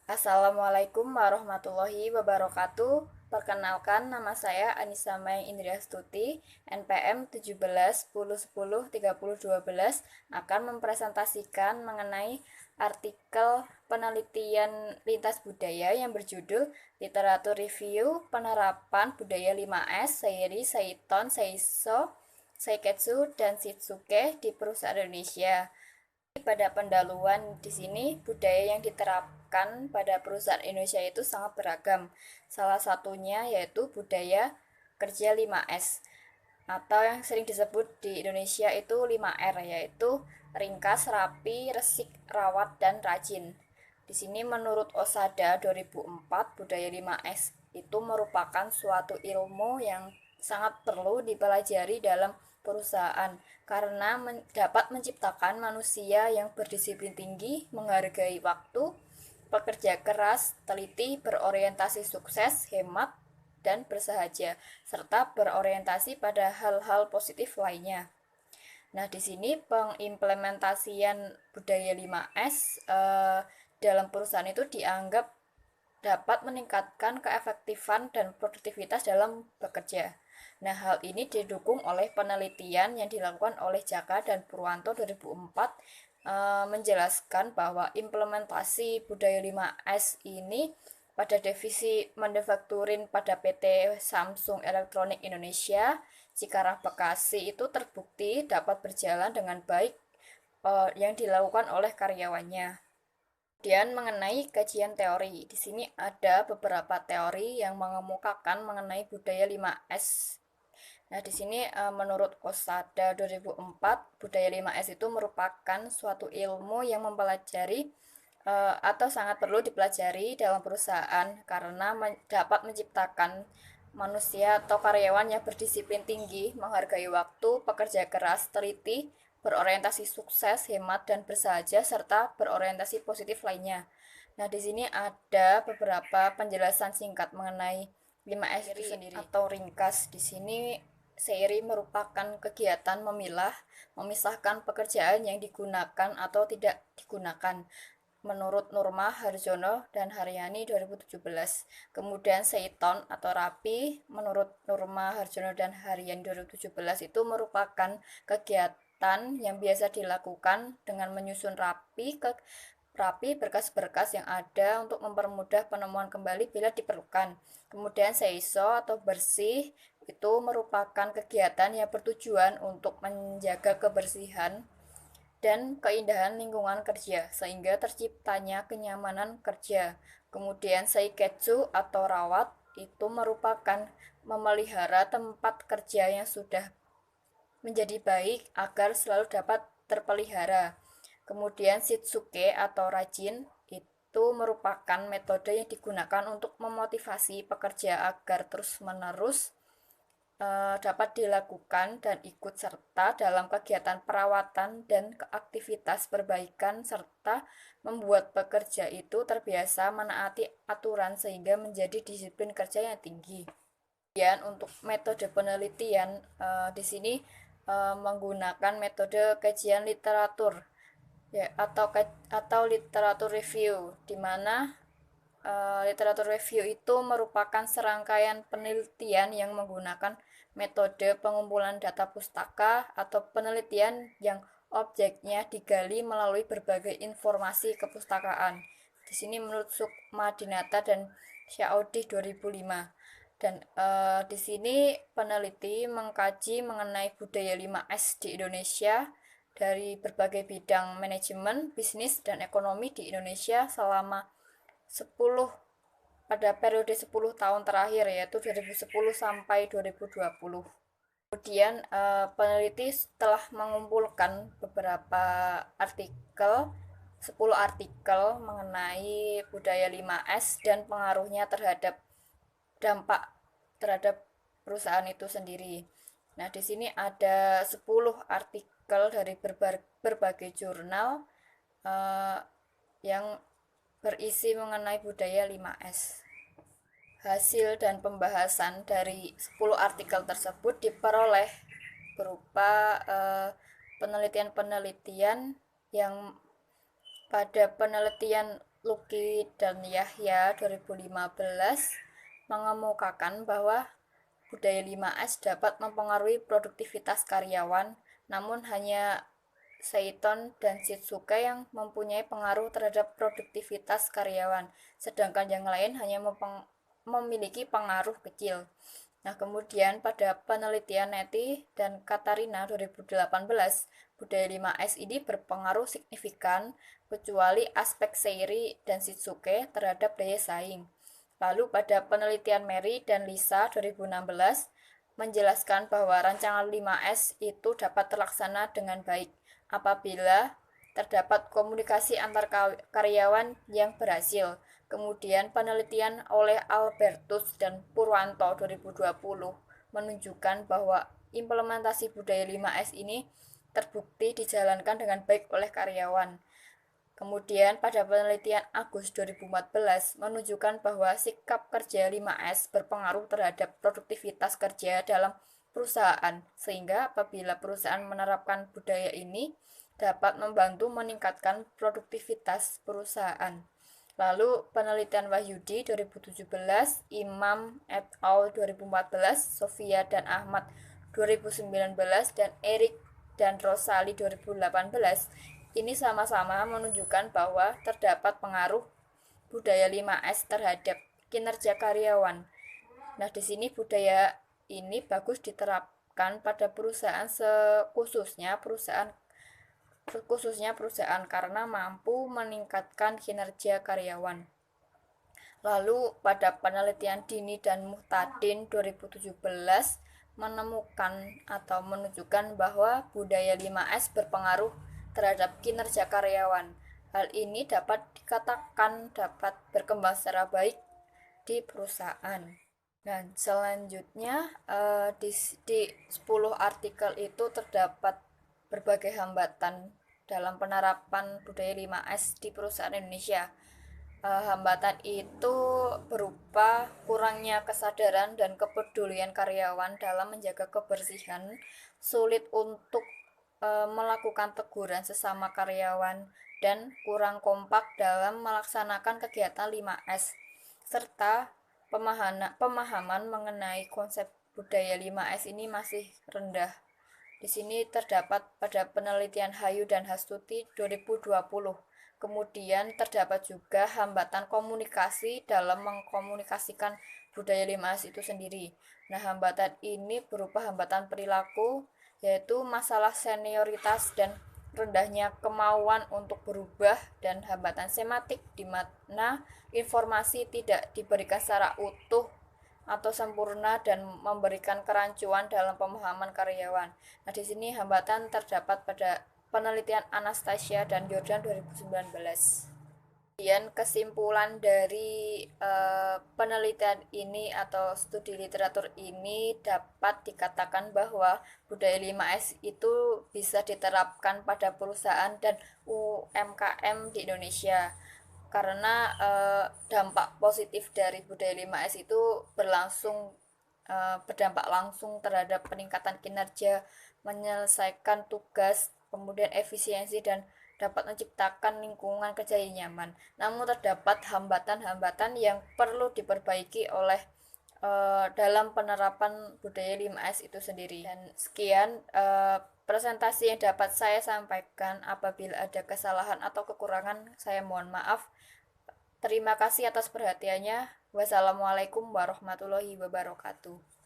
Assalamualaikum warahmatullahi wabarakatuh. Perkenalkan, nama saya Anissa Mai Indriastuti, NPM 17 10 10 30 12 akan mempresentasikan mengenai artikel penelitian lintas budaya yang berjudul Literatur Review Penerapan Budaya 5S Seiri, Seiton, Seiso, Seiketsu, dan Shitsuke di Perusahaan Indonesia. Pada pendahuluan di sini budaya yang diterapkan pada perusahaan Indonesia itu sangat beragam. Salah satunya yaitu budaya kerja 5S atau yang sering disebut di Indonesia itu 5R, yaitu ringkas, rapi, resik, rawat, dan rajin. Di sini menurut Osada 2004, budaya 5S itu merupakan suatu ilmu yang sangat perlu dipelajari dalam perusahaan karena dapat menciptakan manusia yang berdisiplin tinggi, menghargai waktu, pekerja keras, teliti, berorientasi sukses, hemat, dan bersahaja, serta berorientasi pada hal-hal positif lainnya. Nah, di sini pengimplementasian budaya 5S dalam perusahaan itu dianggap dapat meningkatkan keefektifan dan produktivitas dalam bekerja. Nah, hal ini didukung oleh penelitian yang dilakukan oleh Jaka dan Purwanto 2004 menjelaskan bahwa implementasi budaya 5S ini pada divisi manufacturing pada PT Samsung Elektronik Indonesia Cikarang Bekasi itu terbukti dapat berjalan dengan baik yang dilakukan oleh karyawannya. Kemudian mengenai kajian teori, di sini ada beberapa teori yang mengemukakan mengenai budaya 5S. Nah, di sini menurut Osada 2004, budaya 5S itu merupakan suatu ilmu yang mempelajari atau sangat perlu dipelajari dalam perusahaan karena dapat menciptakan manusia atau karyawan yang berdisiplin tinggi, menghargai waktu, pekerja keras, teliti, berorientasi sukses, hemat, dan bersahaja, serta berorientasi positif lainnya. Nah, di sini ada beberapa penjelasan singkat mengenai 5S itu sendiri atau ringkas. Di sini Seiri merupakan kegiatan memilah, memisahkan pekerjaan yang digunakan atau tidak digunakan menurut Nurma Harjono dan Haryani 2017. Kemudian Seiton atau rapi menurut Nurma Harjono dan Haryani 2017 itu merupakan kegiatan yang biasa dilakukan dengan menyusun rapi berkas-berkas yang ada untuk mempermudah penemuan kembali bila diperlukan. Kemudian seiso atau bersih itu merupakan kegiatan yang bertujuan untuk menjaga kebersihan dan keindahan lingkungan kerja sehingga terciptanya kenyamanan kerja. Kemudian seiketsu atau rawat itu merupakan memelihara tempat kerja yang sudah menjadi baik agar selalu dapat terpelihara. Kemudian shitsuke atau rajin itu merupakan metode yang digunakan untuk memotivasi pekerja agar terus-menerus dapat dilakukan dan ikut serta dalam kegiatan perawatan dan aktivitas perbaikan serta membuat pekerja itu terbiasa menaati aturan sehingga menjadi disiplin kerja yang tinggi. Kemudian untuk metode penelitian di sini menggunakan metode kajian literatur ya atau literatur review, di mana literatur review itu merupakan serangkaian penelitian yang menggunakan metode pengumpulan data pustaka atau penelitian yang objeknya digali melalui berbagai informasi kepustakaan. Di sini menurut Sukma Dinata dan Syaudi 2005. Dan di sini peneliti mengkaji mengenai budaya 5S di Indonesia dari berbagai bidang manajemen, bisnis, dan ekonomi di Indonesia selama 10 pada periode 10 tahun terakhir, yaitu 2010 sampai 2020. Kemudian peneliti telah mengumpulkan beberapa artikel, 10 artikel mengenai budaya 5S dan pengaruhnya terhadap dampak terhadap perusahaan itu sendiri. Nah, di sini ada 10 artikel dari berbagai jurnal yang berisi mengenai budaya 5S. Hasil dan pembahasan dari 10 artikel tersebut diperoleh berupa penelitian-penelitian yang pada penelitian Luki dan Yahya 2015 mengemukakan bahwa budaya 5S dapat mempengaruhi produktivitas karyawan, namun hanya Seiton dan Shitsuke yang mempunyai pengaruh terhadap produktivitas karyawan, sedangkan yang lain hanya memiliki pengaruh kecil. Nah, kemudian pada penelitian Neti dan Katarina 2018, budaya 5S ini berpengaruh signifikan kecuali aspek Seiri dan Shitsuke terhadap daya saing. Lalu pada penelitian Mary dan Lisa 2016 menjelaskan bahwa rancangan 5S itu dapat terlaksana dengan baik apabila terdapat komunikasi antar karyawan yang berhasil. Kemudian penelitian oleh Albertus dan Purwanto 2020 menunjukkan bahwa implementasi budaya 5S ini terbukti dijalankan dengan baik oleh karyawan. Kemudian pada penelitian Agus 2014 menunjukkan bahwa sikap kerja 5S berpengaruh terhadap produktivitas kerja dalam perusahaan, sehingga apabila perusahaan menerapkan budaya ini dapat membantu meningkatkan produktivitas perusahaan. Lalu penelitian Wahyudi 2017, Imam et al. 2014, Sofia dan Ahmad 2019, dan Erik dan Rosali 2018 ini sama-sama menunjukkan bahwa terdapat pengaruh budaya 5S terhadap kinerja karyawan. Nah, di sini budaya ini bagus diterapkan pada perusahaan khususnya perusahaan karena mampu meningkatkan kinerja karyawan. Lalu pada penelitian Dini dan Muhtadin 2017 menemukan atau menunjukkan bahwa budaya 5S berpengaruh terhadap kinerja karyawan. Hal ini dapat dikatakan dapat berkembang secara baik di perusahaan. Dan selanjutnya di 10 artikel itu terdapat berbagai hambatan dalam penerapan budaya 5S di perusahaan Indonesia. Hambatan itu berupa kurangnya kesadaran dan kepedulian karyawan dalam menjaga kebersihan, sulit untuk melakukan teguran sesama karyawan, dan kurang kompak dalam melaksanakan kegiatan 5S, serta pemahaman mengenai konsep budaya 5S ini masih rendah. Di sini terdapat pada penelitian Hayu dan Hastuti 2020. Kemudian terdapat juga hambatan komunikasi dalam mengkomunikasikan budaya 5S itu sendiri. Nah, hambatan ini berupa hambatan perilaku, yaitu masalah senioritas dan rendahnya kemauan untuk berubah, dan hambatan sematik di mana informasi tidak diberikan secara utuh atau sempurna dan memberikan kerancuan dalam pemahaman karyawan. Nah, di sini hambatan terdapat pada penelitian Anastasia dan Jordan 2019. Kemudian kesimpulan dari penelitian ini atau studi literatur ini dapat dikatakan bahwa budaya 5S itu bisa diterapkan pada perusahaan dan UMKM di Indonesia karena dampak positif dari budaya 5S itu berdampak langsung terhadap peningkatan kinerja, menyelesaikan tugas, kemudian efisiensi, dan dapat menciptakan lingkungan kerja yang nyaman. Namun terdapat hambatan-hambatan yang perlu diperbaiki oleh dalam penerapan budaya 5S itu sendiri. Dan sekian presentasi yang dapat saya sampaikan. Apabila ada kesalahan atau kekurangan, saya mohon maaf. Terima kasih atas perhatiannya. Wassalamualaikum warahmatullahi wabarakatuh.